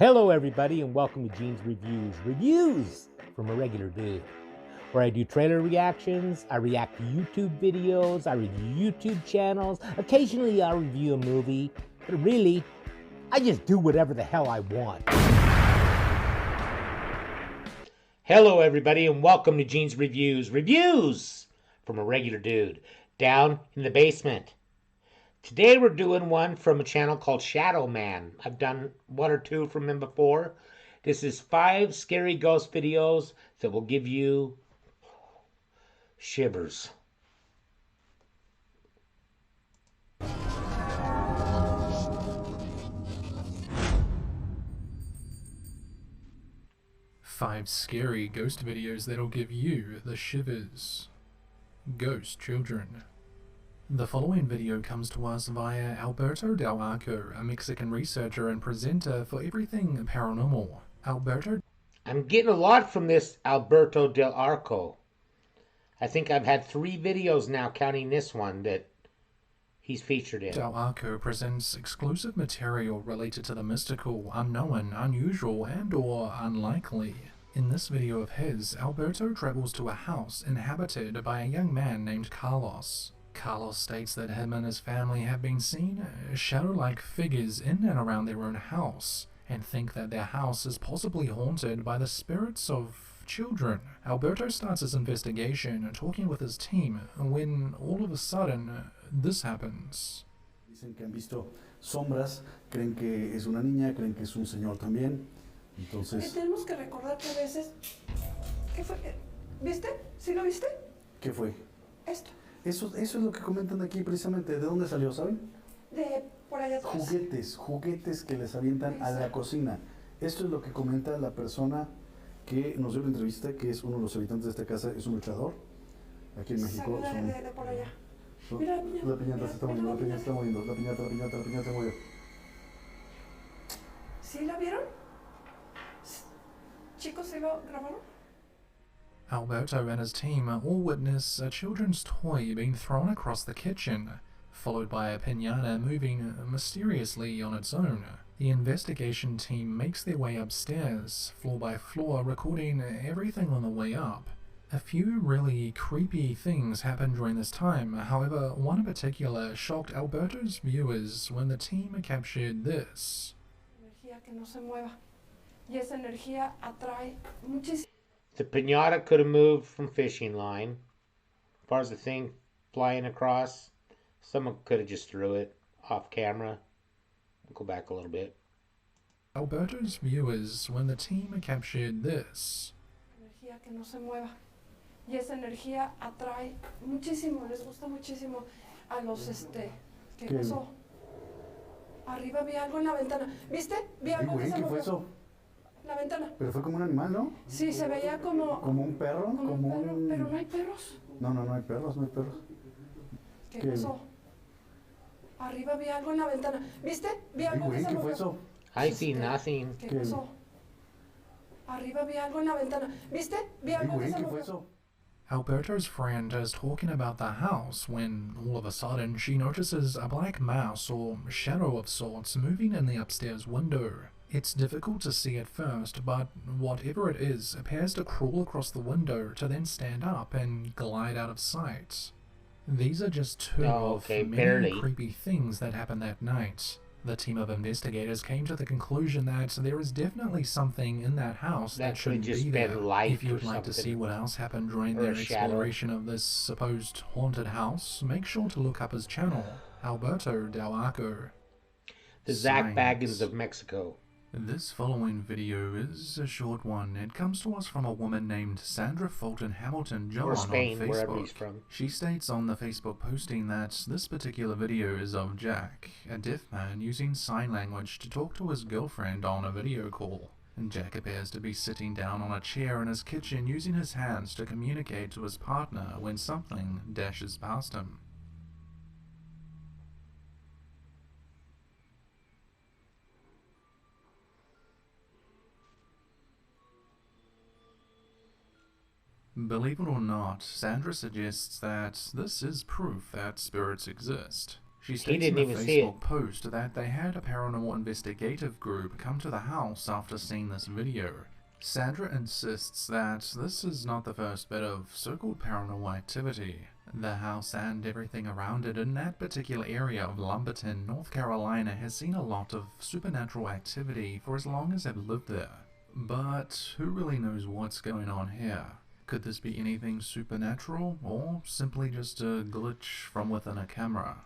Hello everybody and welcome to Gene's Reviews from a regular dude, where I do trailer reactions, I react to YouTube videos, I review YouTube channels, occasionally I'll review a movie, but really, I just do whatever the hell I want. Hello everybody and welcome to Gene's Reviews from a regular dude, down in the basement. Today we're doing one from a channel called Shadow Man. I've done one or two from him before. This is 5 scary ghost videos that will give you shivers. Five scary ghost videos that'll give you the shivers. Ghost Children. The following video comes to us via Alberto Del Arco, a Mexican researcher and presenter for everything paranormal. Alberto? I'm getting a lot from this Alberto Del Arco. I think I've had 3 videos now, counting this one, that he's featured in. Del Arco presents exclusive material related to the mystical, unknown, unusual, and/or unlikely. In this video of his, Alberto travels to a house inhabited by a young man named Carlos. Carlos states that him and his family have been seen shadow-like figures in and around their own house, and think that their house is possibly haunted by the spirits of children. Alberto starts his investigation talking with his team when all of a sudden this happens. Dicen que han visto sombras, creen que es una niña, creen que es un señor también. Entonces, tenemos que recordar que a veces... ¿Qué fue? ¿Viste? ¿Sí lo viste? ¿qué fue? Esto. Eso es lo que comentan aquí precisamente. ¿De dónde salió, saben? De por allá atrás. Juguetes que les avientan a la cocina. Esto es lo que comenta la persona que nos dio la entrevista, que es uno de los habitantes de esta casa, es un luchador. Aquí en México Salió son... de por allá. son- Mira la piñata. La piñata se está moviendo, la piñata se está moviendo, la piñata se movió. ¿Sí la vieron? Chicos, ¿sí lo grabaron? Alberto and his team all witness a children's toy being thrown across the kitchen, followed by a piñata moving mysteriously on its own. The investigation team makes their way upstairs, floor by floor, recording everything on the way up. A few really creepy things happen during this time, however, one in particular shocked Alberto's viewers when the team captured this. Energía que no se mueva. Y esa energía atrae muchísimo. The pinata could have moved from fishing line. As far as the thing flying across, someone could have just threw it off camera. Go back a little bit. Alberto's viewers when the team captured this. Energía que no se mueva. Y esa energía atrae muchísimo, les gusta muchísimo a los ¿Qué ¿Qué? pasó? Arriba vi algo en la ventana. ¿Viste? Vi Ay, algo que güey, se ¿qué fue movió. eso? La ventana. Pero fue como un animal, ¿no? Sí, se veía como Como un perro, como como un perro, un... pero no hay perros. No hay perros, no hay perros. ¿Qué ¿Qué? pasó? Arriba vi algo en la ventana. ¿Viste? Vi Ay, algo que güey, se ¿qué fue movió. eso? I see nothing. ¿Qué ¿Qué? pasó? Arriba vi algo en la ventana. ¿Viste? Vi Ay, algo que güey, se ¿qué fue movió. eso? Alberto's friend is talking about the house when, all of a sudden, she notices a black mouse or shadow of sorts moving in the upstairs window. It's difficult to see at first, but whatever it is appears to crawl across the window to then stand up and glide out of sight. These are just two Oh, of okay, many barely. creepy things that happened that night. The team of investigators came to the conclusion that there is definitely something in that house That that shouldn't could just be been there. light If you would or like to see something. what else happened during Or a their shadow. exploration of this supposed haunted house, make sure to look up his channel, Alberto Del Arco. The Zach Signs. Baggins of Mexico. This following video is a short one. It comes to us from a woman named Sandra Fulton Hamilton John Or Spain, on wherever Facebook. he's from. She states on the Facebook posting that this particular video is of Jack, a deaf man using sign language to talk to his girlfriend on a video call. And Jack appears to be sitting down on a chair in his kitchen using his hands to communicate to his partner when something dashes past him. Believe it or not, Sandra suggests that this is proof that spirits exist. She states in didn't a even see it. Facebook post that they had a paranormal investigative group come to the house after seeing this video. Sandra insists that this is not the first bit of so-called paranormal activity. The house and everything around it in that particular area of Lumberton, North Carolina has seen a lot of supernatural activity for as long as they've lived there. But who really knows what's going on here? Could this be anything supernatural, or simply just a glitch from within a camera?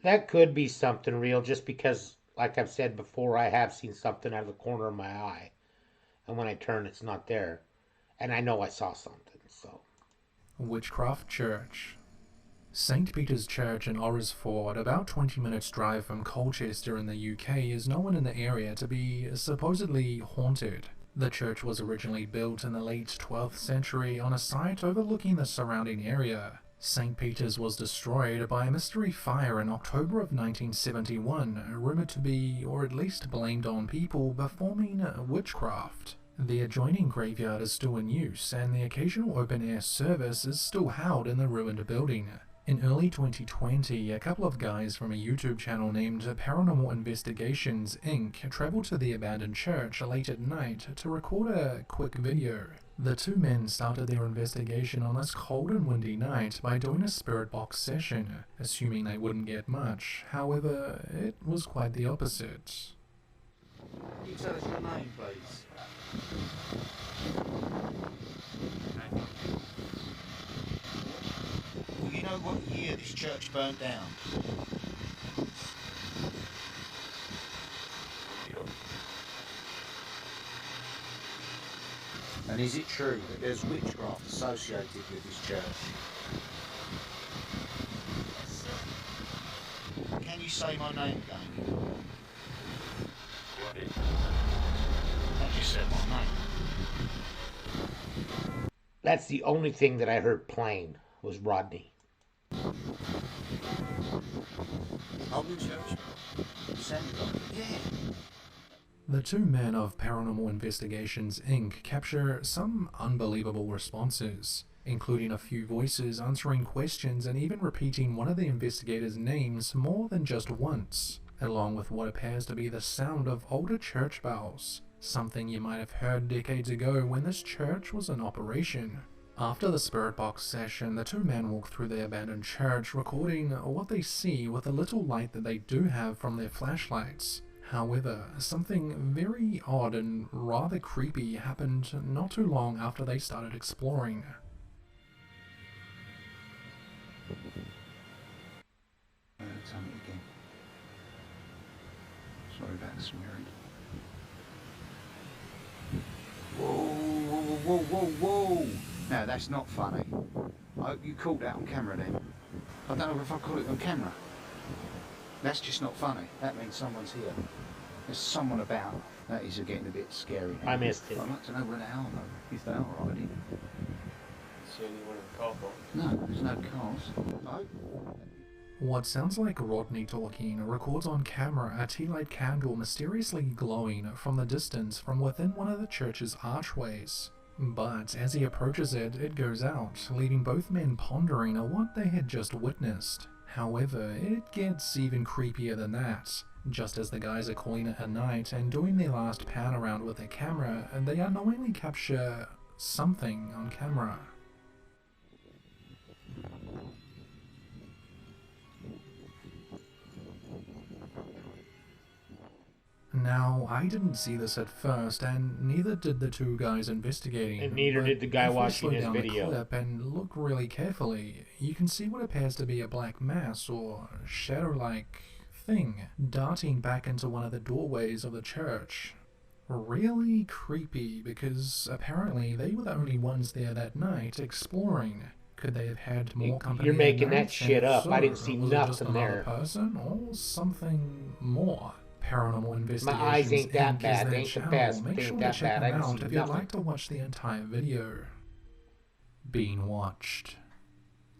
That could be something real, just because, like I've said before, I have seen something out of the corner of my eye. And when I turn, it's not there. And I know I saw something, so. Witchcraft Church. St. Peter's Church in Orrisford, about 20 minutes drive from Colchester in the UK, is known in the area to be supposedly haunted. The church was originally built in the late 12th century on a site overlooking the surrounding area. St. Peter's was destroyed by a mystery fire in October of 1971, rumored to be, or at least blamed on people performing witchcraft. The adjoining graveyard is still in use, and the occasional open-air service is still held in the ruined building. In early 2020, a couple of guys from a YouTube channel named Paranormal Investigations Inc. traveled to the abandoned church late at night to record a quick video. The two men started their investigation on this cold and windy night by doing a spirit box session, assuming they wouldn't get much. However, it was quite the opposite. Can you tell us your name, please? Well, you know what year this church burnt down? And is it true that there's witchcraft associated with this church? Can you say my name again? I just said my name. That's the only thing that I heard plain, was Rodney. Holden Church? Sandra? Yeah. The two men of Paranormal Investigations Inc. capture some unbelievable responses, including a few voices answering questions and even repeating one of the investigators' names more than just once, along with what appears to be the sound of older church bells, something you might have heard decades ago when this church was in operation. After the spirit box session, the two men walk through the abandoned church, recording what they see with the little light that they do have from their flashlights. However, something very odd and rather creepy happened not too long after they started exploring. Tell me again. Sorry about the swearing. Whoa, whoa, whoa, whoa, whoa! No, that's not funny. I hope you caught that on camera then. I don't know if I caught it on camera. That's just not funny. That means someone's here. There's someone about. That is getting a bit scary now. I missed it. I'd like to know where they are though, if they are already. See anyone in the car park? No, there's no cars. No. What sounds like Rodney talking records on camera a tea light candle mysteriously glowing from the distance from within one of the church's archways. But as he approaches it, it goes out, leaving both men pondering on what they had just witnessed. However, it gets even creepier than that. Just as the guys are calling it a night and doing their last pan around with their camera, they unknowingly capture something on camera. Now, I didn't see this at first, and neither did the two guys investigating. And neither but did the guy if we watching slow his down video. the clip and look really carefully, you can see what appears to be a black mass or shadow-like thing darting back into one of the doorways of the church. Really creepy, because apparently they were the only ones there that night exploring. Could they have had more company? You're making that night? shit And up. I so, didn't see was it just nothing another there. person or something more? Paranormal Investigations My eyes ain't that Inc. bad. is They their ain't the channel. best. Make They sure ain't to that check bad. I them didn't out see if you'd nothing. like to watch the entire video. Being watched.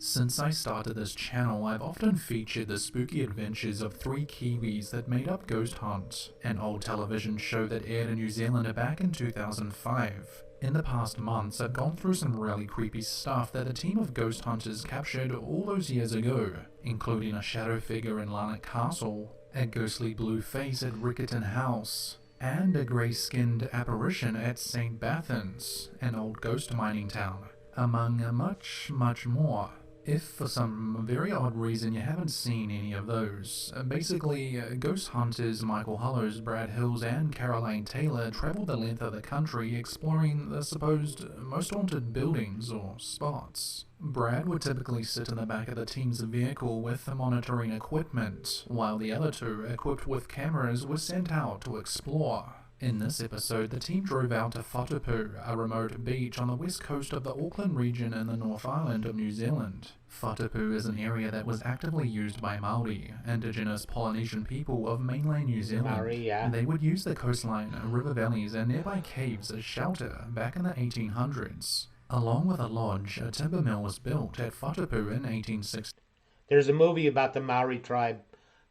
Since I started this channel, I've often featured the spooky adventures of 3 Kiwis that made up Ghost Hunt, an old television show that aired in New Zealand back in 2005. In the past months, I've gone through some really creepy stuff that a team of ghost hunters captured all those years ago, including a shadow figure in Larnac Castle, a ghostly blue face at Riccarton House, and a grey-skinned apparition at St. Bathans, an old ghost mining town, among much, much more. If for some very odd reason you haven't seen any of those, basically, ghost hunters Michael Hollows, Brad Hills, and Caroline Taylor traveled the length of the country exploring the supposed most haunted buildings or spots. Brad would typically sit in the back of the team's vehicle with the monitoring equipment, while the other two, equipped with cameras, were sent out to explore. In this episode, the team drove out to Whatupu, a remote beach on the west coast of the Auckland region in the North Island of New Zealand. Whatupu is an area that was actively used by Maori, indigenous Polynesian people of mainland New Zealand. Maori, yeah. They would use the coastline, river valleys, and nearby caves as shelter back in the 1800s. Along with a lodge, a timber mill was built at Whatupu in 1860. There's a movie about the Maori tribe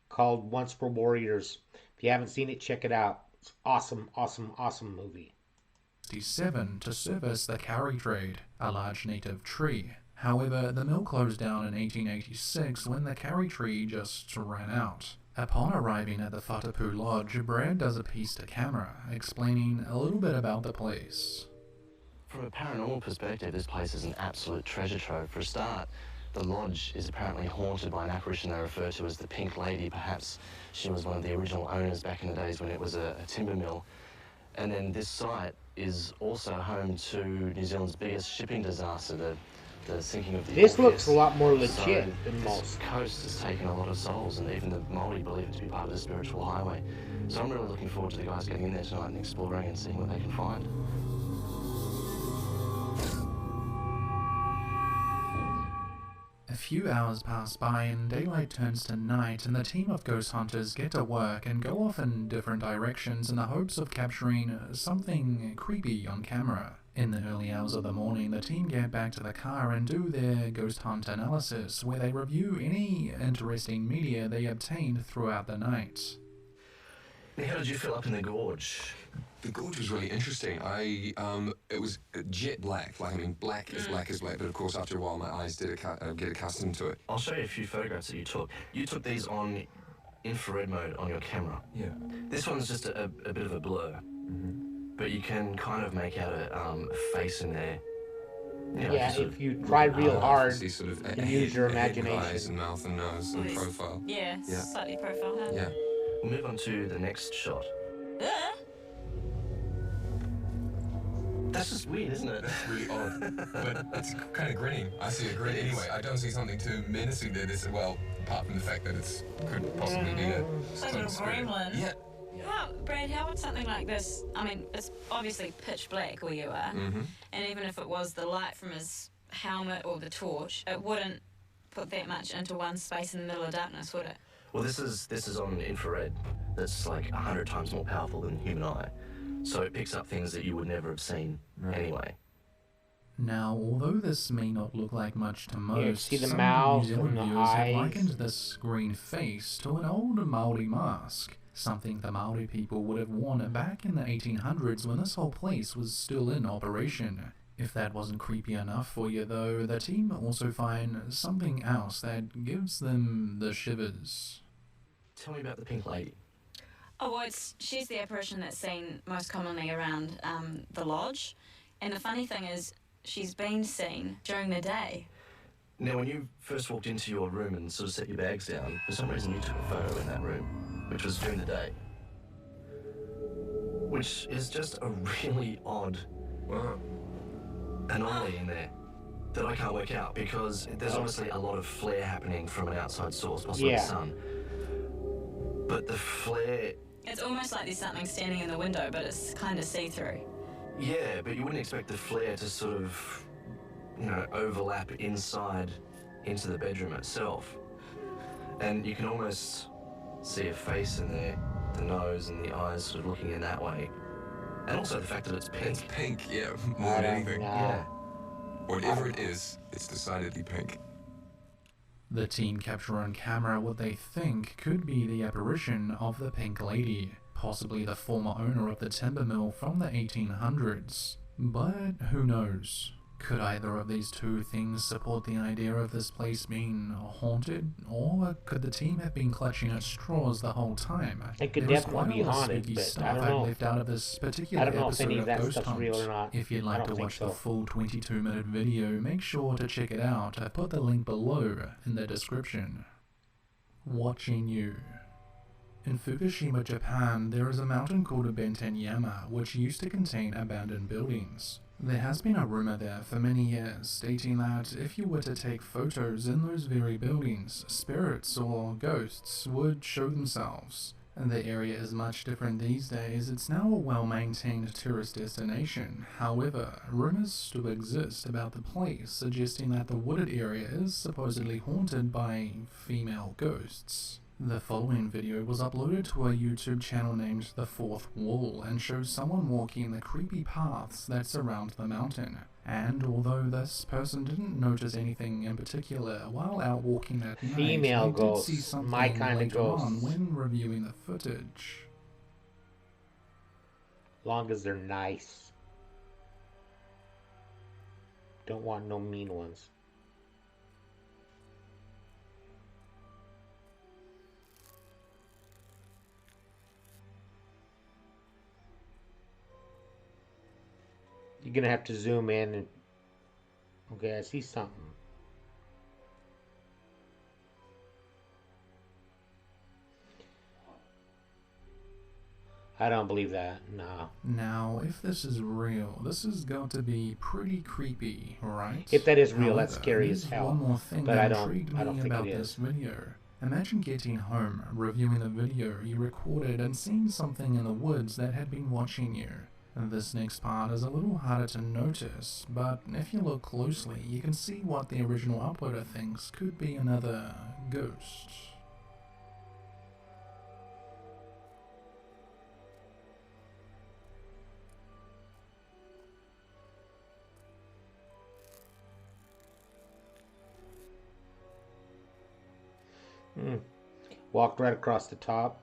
called Once Were Warriors. If you haven't seen it, check it out. It's awesome, awesome, awesome movie. 1967 to service the kauri trade, a large native tree. However, the mill closed down in 1886 when the kauri tree just ran out. Upon arriving at the Whatupu Lodge, Brad does a piece to camera, explaining a little bit about the place. From a paranormal perspective, this place is an absolute treasure trove. For a start, the lodge is apparently haunted by an apparition they refer to as the Pink Lady. Perhaps she was one of the original owners back in the days when it was a timber mill. And then this site is also home to New Zealand's biggest shipping disaster, the sinking of the This Orpheus. looks a lot more legit So than this most. coast has taken a lot of souls, and even the Maori believe it to be part of the spiritual highway. So I'm really looking forward to the guys getting in there tonight and exploring and seeing what they can find. A few hours pass by and daylight turns to night, and the team of ghost hunters get to work and go off in different directions in the hopes of capturing something creepy on camera. In the early hours of the morning, the team get back to the car and do their ghost hunt analysis, where they review any interesting media they obtained throughout the night. Now, how did you feel up in the gorge? The gorge was really interesting. It was jet black. Like, I mean, black is black is black, but of course after a while my eyes did get accustomed to it. I'll show you a few photographs that you took. You took these on infrared mode on your camera. Yeah. This one's just a bit of a blur, but you can kind of make out a face in there. You know, Yeah, sort if of- you try real hard, See sort of and use your head and eyes imagination. and mouth and nose and profile. Yeah, Yeah. slightly profile, huh? Yeah. We'll move on to the next shot. That's just weird, isn't it? That's really odd. But it's kind of grinning. I see a grin anyway. I don't see something too menacing there. Well, apart from the fact that it could possibly be a Like a little gremlin. Yeah. Brad, how would something like this, I mean, it's obviously pitch black where you are, and even if it was the light from his helmet or the torch, it wouldn't put that much into one space in the middle of darkness, would it? Well, this is on infrared. That's like 100 times more powerful than the human eye. So it picks up things that you would never have seen anyway. Now, although this may not look like much to most, see the some mouth New Zealand and the viewers have eyes. likened this green face to an old Maori mask, something the Maori people would have worn back in the 1800s when this whole place was still in operation. If that wasn't creepy enough for you though, the team also find something else that gives them the shivers. Tell me about the Pink Lady. Oh, well, she's the apparition that's seen most commonly around the lodge, and the funny thing is, she's been seen during the day. Now, when you first walked into your room and sort of set your bags down, for some reason you took a photo in that room, which was during the day. Which is just a really odd anomaly in there that I can't work out, because there's obviously a lot of flare happening from an outside source, possibly the sun. But the flare... It's almost like there's something standing in the window, but it's kind of see-through. Yeah, but you wouldn't expect the flare to sort of, overlap inside into the bedroom itself. And you can almost see a face in there, the nose and the eyes sort of looking in that way. And also the fact that it's pink. It's pink, yeah, more than anything. Yeah. Whatever it is, it's decidedly pink. The team capture on camera what they think could be the apparition of the Pink Lady, possibly the former owner of the timber mill from the 1800s. But who knows? Could either of these two things support the idea of this place being haunted, or could the team have been clutching at straws the whole time? It could There was definitely quite be a lot of haunted, spooky but stuff I don't I've know. left out of this particular I don't know if episode any of of that Ghost stuff's Hunt. real or not. If you'd I like don't to think watch so. the full 22-minute video, make sure to check it out. I've put the link below in the description. Watching you. In Fukushima, Japan, there is a mountain called Bentenyama, which used to contain abandoned buildings. There has been a rumor there for many years, stating that if you were to take photos in those very buildings, spirits or ghosts would show themselves. The area is much different these days. It's now a well-maintained tourist destination. However, rumors still exist about the place, suggesting that the wooded area is supposedly haunted by female ghosts. The following video was uploaded to a YouTube channel named The Fourth Wall and shows someone walking the creepy paths that surround the mountain. And although this person didn't notice anything in particular while out walking that night, Female they did see ghosts, something my kind of later on ghosts. when reviewing the footage. Long as they're nice. Don't want no mean ones. You're gonna have to zoom in and... Okay, I see something. I don't believe that, no. Now, if this is real, this has got to be pretty creepy, right? If that is real, that's However, scary as there's hell. one more thing But that I intrigued don't me think about it this is. video. Imagine getting home, reviewing the video you recorded, and seeing something in the woods that had been watching you. This next part is a little harder to notice, but if you look closely, you can see what the original uploader thinks could be another ghost. Walked right across the top.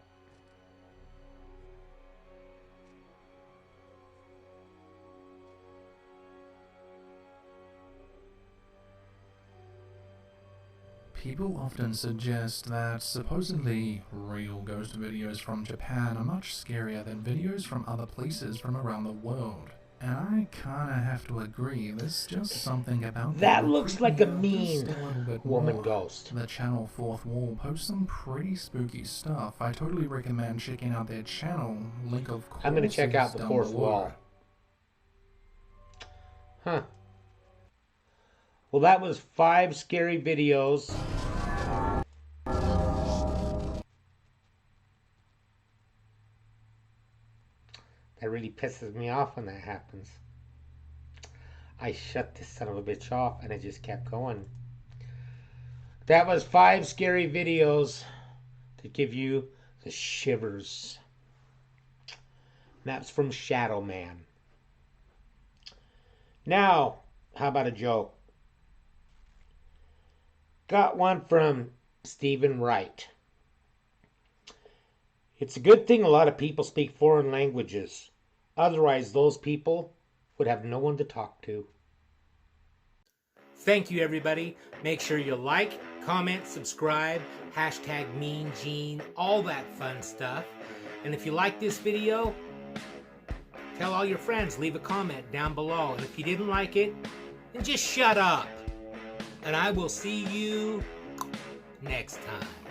People often suggest that supposedly real ghost videos from Japan are much scarier than videos from other places from around the world. And I kinda have to agree, there's just something about That looks like a creeping out mean just a little bit woman more. ghost. The channel Fourth Wall posts some pretty spooky stuff. I totally recommend checking out their channel. Link of course I'm gonna check out is the down Fourth below. Wall. Huh. Well, that was 5 scary videos. That really pisses me off when that happens. I shut this son of a bitch off and it just kept going. That was 5 scary videos to give you the shivers. That's from Shadow Man. Now, how about a joke? Got one from Stephen Wright. It's a good thing a lot of people speak foreign languages. Otherwise, those people would have no one to talk to. Thank you, everybody. Make sure you like, comment, subscribe, hashtag Mean Gene, all that fun stuff. And if you like this video, tell all your friends, leave a comment down below. And if you didn't like it, then just shut up. And I will see you next time.